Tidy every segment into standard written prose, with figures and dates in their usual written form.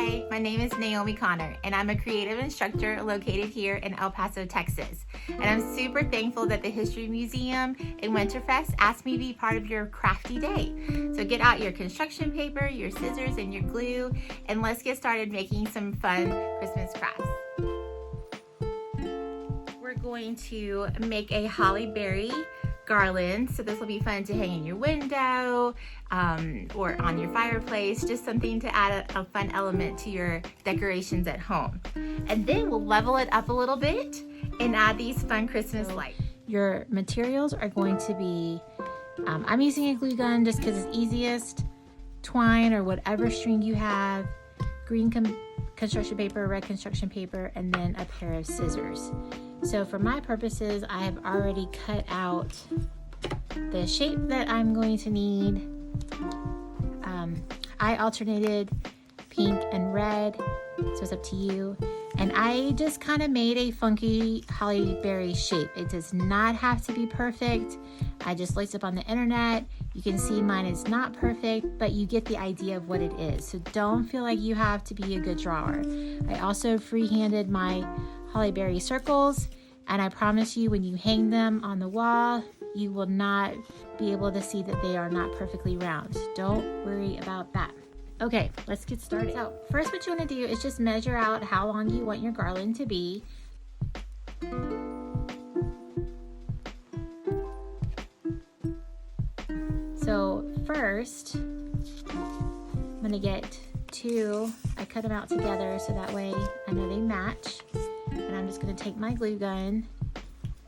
Hi, my name is Naomi Connor, and I'm a creative instructor located here in El Paso, Texas. And I'm super thankful that the History Museum and Winterfest asked me to be part of your crafty day. So get out your construction paper, your scissors, and your glue, and let's get started making some fun Christmas crafts. We're going to make a holly berry garland, so this will be fun to hang in your window or on your fireplace, just something to add a fun element to your decorations at home. And then we'll level it up a little bit and add these fun Christmas lights. Your materials are going to be, I'm using a glue gun just because it's easiest, twine or whatever string you have, green construction paper, red construction paper, and then a pair of scissors. So for my purposes, I have already cut out the shape that I'm going to need. I alternated pink and red, so it's up to you. And I just kind of made a funky holly berry shape. It does not have to be perfect. I just looked up on the internet. You can see mine is not perfect, but you get the idea of what it is. So don't feel like you have to be a good drawer. I also freehanded my holly berry circles, and I promise you when you hang them on the wall, you will not be able to see that they are not perfectly round. Don't worry about that. Okay, let's get started. So first what you want to do is just measure out how long you want your garland to be. So first, I'm going to get two. I cut them out together so that way I know they match. And I'm just going to take my glue gun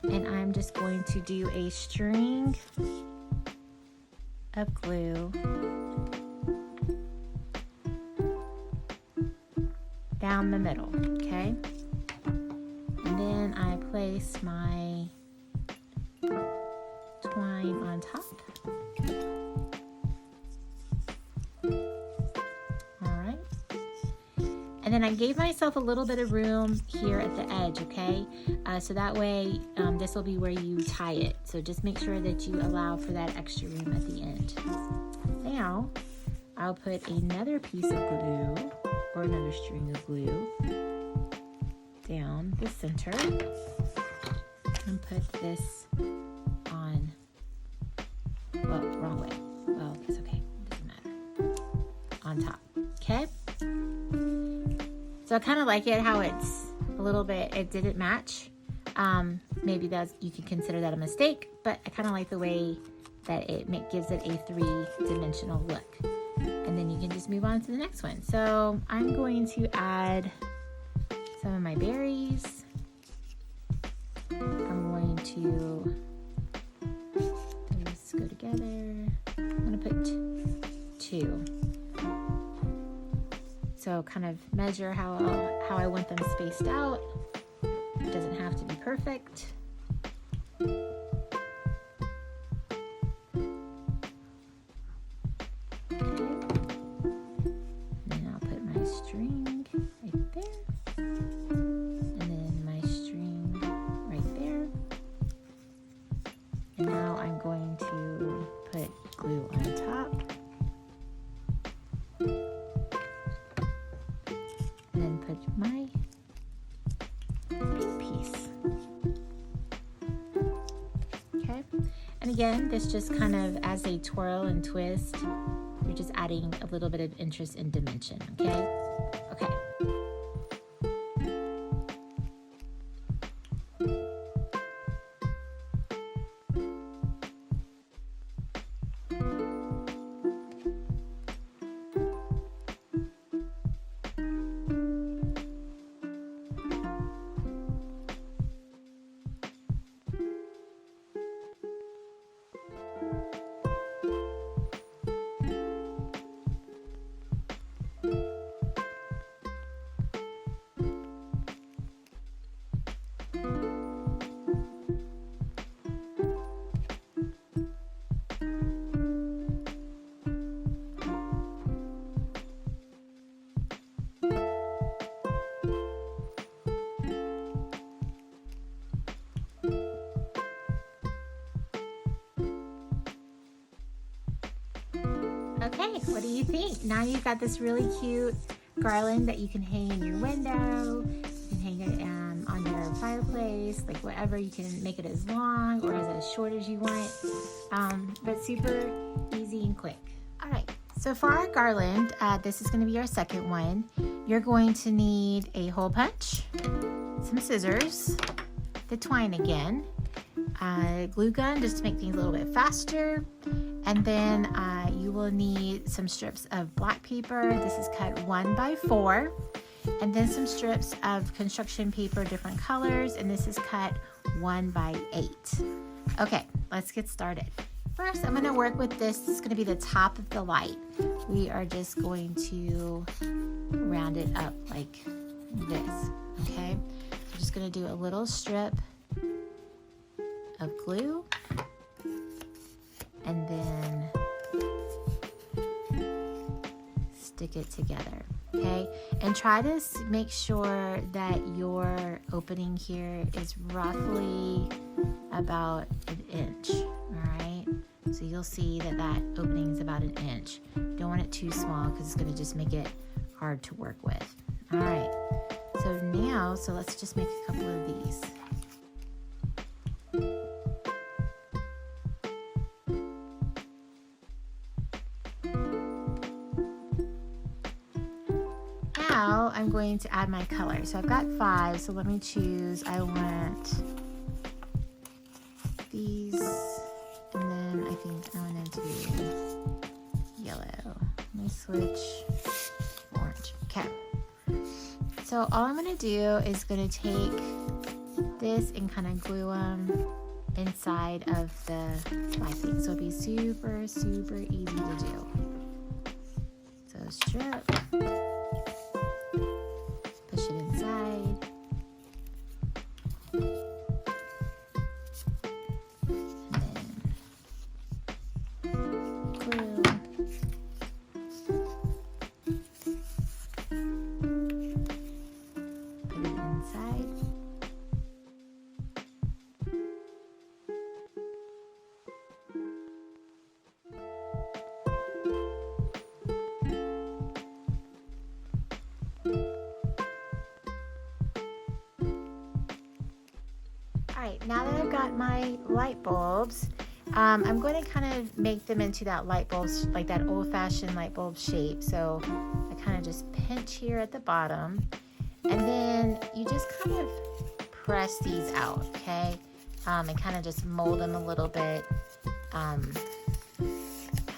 and I'm just going to do a string of glue down the middle, okay? And then I place my twine on top. And then I gave myself a little bit of room here at the edge, okay? So that way, this will be where you tie it. So just make sure that you allow for that extra room at the end. Now, I'll put another piece of glue, or another string of glue, down the center. And put this on, well, wrong way. Well, it's okay, it doesn't matter. On top, okay? So I kind of like it how it's a little bit, it didn't match. Maybe you can consider that a mistake, but I kind of like the way that it gives it a three-dimensional look. And then you can just move on to the next one. So I'm going to add some of my berries. I'm going to, those go together. I'm going to put two. So kind of measure how I want them spaced out. It doesn't have to be perfect. Okay. And then I'll put my string right there. And then my string right there. And now I'm going to put glue on top. My pink piece. Okay, and again, this just kind of as a twirl and twist, you're just adding a little bit of interest and dimension. Okay. Okay, what do you think? Now you've got this really cute garland that you can hang in your window. You can hang it on your fireplace, like whatever. You can make it as long or as short as you want, but super easy and quick. All right, so for our garland, this is going to be our second one. You're going to need a hole punch, some scissors, the twine again, glue gun just to make things a little bit faster, and then you will need some strips of black paper. This is cut 1 by 4, and then some strips of construction paper, different colors, and this is cut 1 by 8. Okay, let's get started. First, I'm going to work with this. This is going to be the top of the light. We are just going to round it up like this, okay? I'm just going to do a little strip of glue, and then stick it together, okay? And try to make sure that your opening here is roughly about 1 inch, all right? So you'll see that that opening is about 1 inch. You don't want it too small because it's going to just make it hard to work with. All right, so now, let's just make a couple of these. Now I'm going to add my color. So I've got 5, so let me choose. I want these, and then I think I want to do yellow. Let me switch orange. Okay. So all I'm going to do is going to take this and kind of glue them inside of the piping. So it'll be super, super easy to do. So strip. Push it inside. And then glue. Put it inside. Alright, now that I've got my light bulbs, I'm going to kind of make them into that light bulb, like that old-fashioned light bulb shape. So I kind of just pinch here at the bottom, and then you just kind of press these out, okay? And kind of just mold them a little bit, kind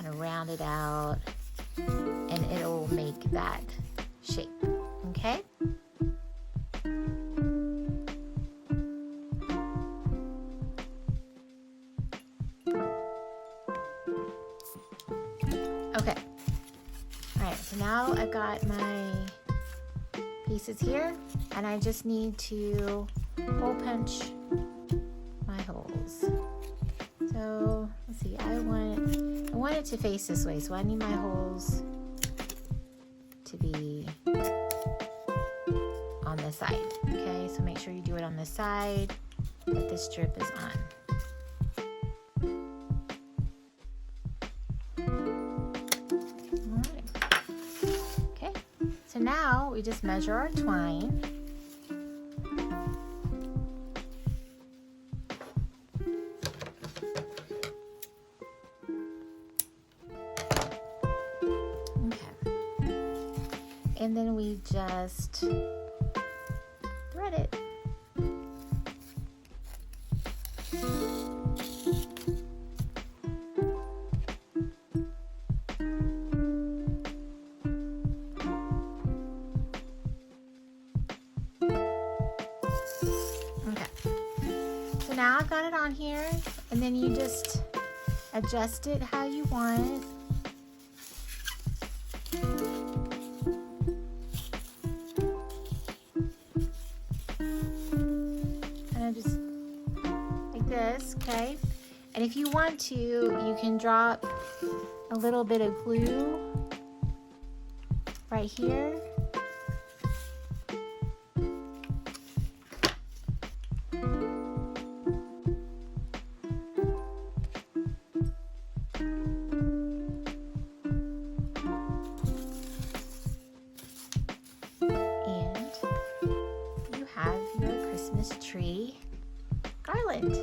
of round it out, and it'll make that shape, okay? Okay, all right, so now I've got my pieces here, and I just need to hole punch my holes. So let's see, I want it to face this way, so I need my holes to be on the side, okay? So make sure you do it on the side that the strip is on. So now we just measure our twine. Okay. And then we just thread it. Now I've got it on here, and then you just adjust it how you want. Kind of just like this, okay? And if you want to, you can drop a little bit of glue right here. Christmas tree garland.